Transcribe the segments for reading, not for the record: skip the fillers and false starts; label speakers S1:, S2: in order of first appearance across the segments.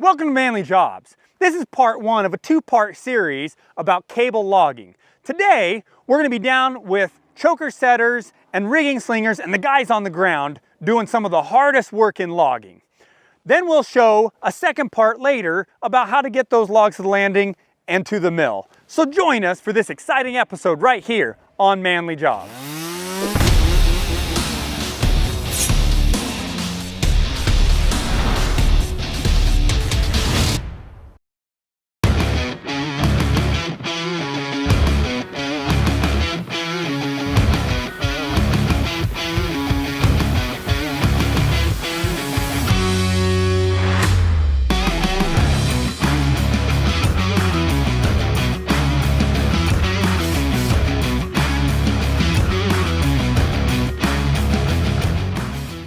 S1: Welcome to Manley Jobs. This is part one of a two-part series about cable logging. Today, we're going to be down with choker setters and rigging slingers and the guys on the ground doing some of the hardest work in logging. Then we'll show a second part later about how to get those logs to the landing and to the mill. So join us for this exciting episode right here on Manley Jobs.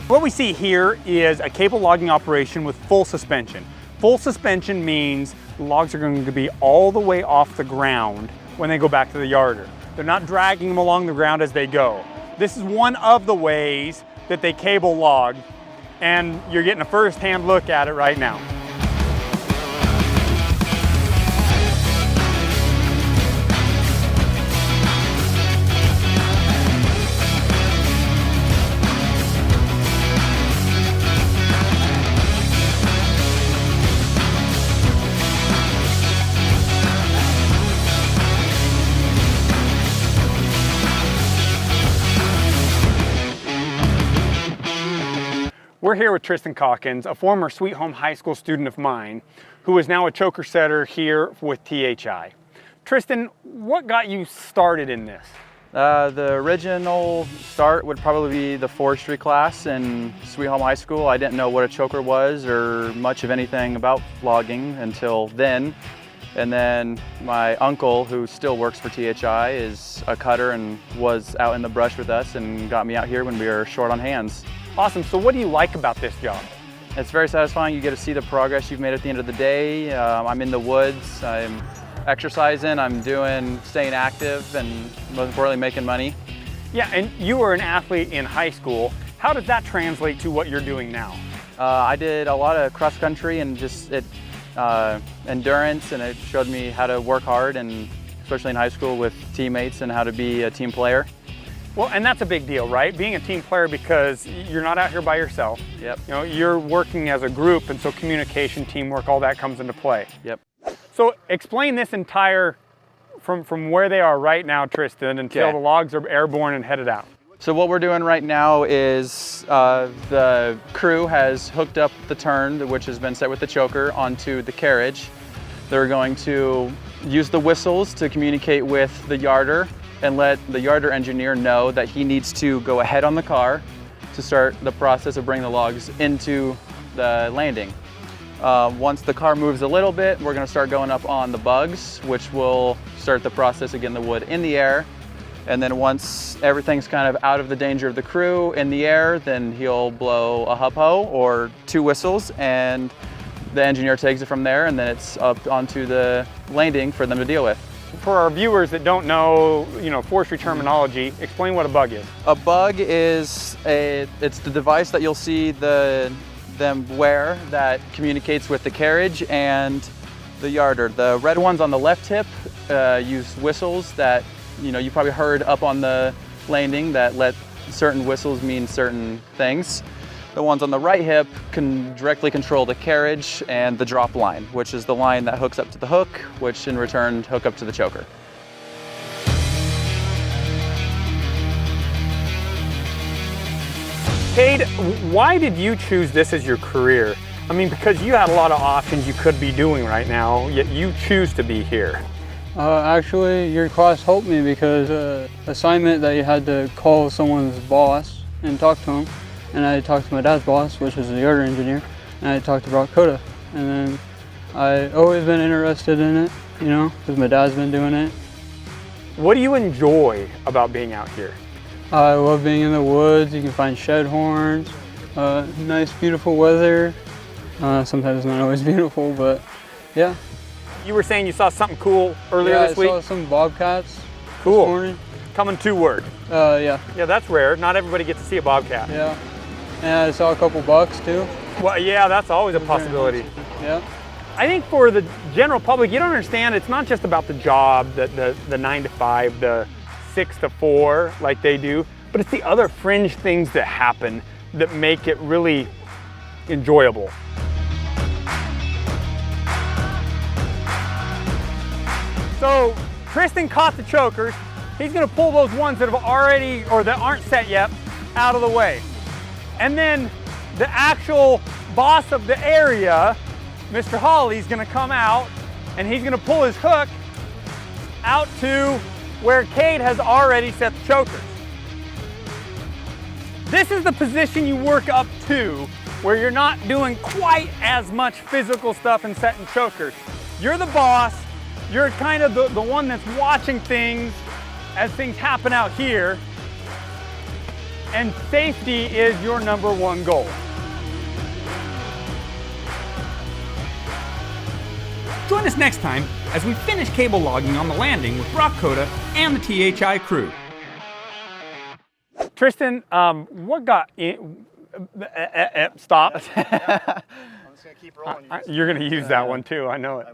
S1: What we see here is a cable logging operation with full suspension. Full suspension means the logs are going to be all the way off the ground when they go back to the yarder. They're not dragging them along the ground as they go. This is one of the ways that they cable log, and you're getting a first-hand look at it right now. We're here with Tristan, a former Sweet Home High School student of mine, who is now a choker setter here with THI. Tristan, what got you started in this?
S2: The original start would probably be the forestry class in Sweet Home High School. I didn't know what a choker was or much of anything about logging until then. And then my uncle, who still works for THI, is a cutter and was out in the brush with us and got me out here when we were short on hands.
S1: Awesome. So what do you like about this job?
S2: It's very satisfying. You get to see the progress you've made at the end of the day. I'm in the woods, I'm exercising, I'm staying active, and most importantly, making money.
S1: Yeah, and you were an athlete in high school. How does that translate to what you're doing now?
S2: I did a lot of cross country and just endurance, and it showed me how to work hard, and especially in high school with teammates, and how to be a team player.
S1: Well, and that's a big deal, right? Being a team player, because you're not out here by yourself.
S2: Yep.
S1: You know, you're working as a group, and so communication, teamwork, all that comes into play.
S2: Yep.
S1: So explain this entire, from where they are right now, Tristan, until the logs are airborne and headed out.
S2: So what we're doing right now is the crew has hooked up the turn, which has been set with the choker, onto the carriage. They're going to use the whistles to communicate with the yarder and let the yarder engineer know that he needs to go ahead on the car to start the process of bringing the logs into the landing. Once the car moves a little bit, we're going to start going up on the bugs, which will start the process of getting the wood in the air. And then once everything's kind of out of the danger of the crew in the air, then he'll blow a hup-ho or two whistles, and the engineer takes it from there, and then it's up onto the landing for them to deal with.
S1: For our viewers that don't know, forestry terminology, explain what a bug is.
S2: A bug is it's the device that you'll see them wear that communicates with the carriage and the yarder. The red ones on the left hip use whistles that you probably heard up on the landing that let certain whistles mean certain things. The ones on the right hip can directly control the carriage and the drop line, which is the line that hooks up to the hook, which in return hook up to the choker.
S1: Cade, why did you choose this as your career? I mean, because you had a lot of options you could be doing right now, yet you choose to be here.
S3: Actually, your class helped me because assignment that you had to call someone's boss and talk to him. And I talked to my dad's boss, which is the yarder engineer, and I talked to Brock Coda. And then I always been interested in it, because my dad's been doing it.
S1: What do you enjoy about being out here?
S3: I love being in the woods. You can find shed horns, nice, beautiful weather. Sometimes it's not always beautiful, but yeah.
S1: You were saying you saw something cool earlier this week?
S3: I saw some bobcats
S1: this
S3: morning.
S1: Coming to work?
S3: Yeah.
S1: Yeah, that's rare. Not everybody gets to see a bobcat.
S3: Yeah. And I saw a couple bucks too.
S1: Well, yeah, that's always a possibility.
S3: Yeah.
S1: I think for the general public, you don't understand, it's not just about the job, the 9 to 5, the 6 to 4 like they do, but it's the other fringe things that happen that make it really enjoyable. So Tristan caught the chokers. He's gonna pull those ones that have already, or that aren't set yet, out of the way. And then the actual boss of the area, Mr. Hawley's gonna come out and he's gonna pull his hook out to where Cade has already set the chokers. This is the position you work up to where you're not doing quite as much physical stuff and setting chokers. You're the boss, you're kind of the one that's watching things as things happen out here, and safety is your #1 goal. Join us next time as we finish cable logging on the landing with Rock Coda and the THI crew. Tristan, what got in? Stop.
S4: I'm just gonna keep rolling.
S1: You're gonna use that one too, I know it.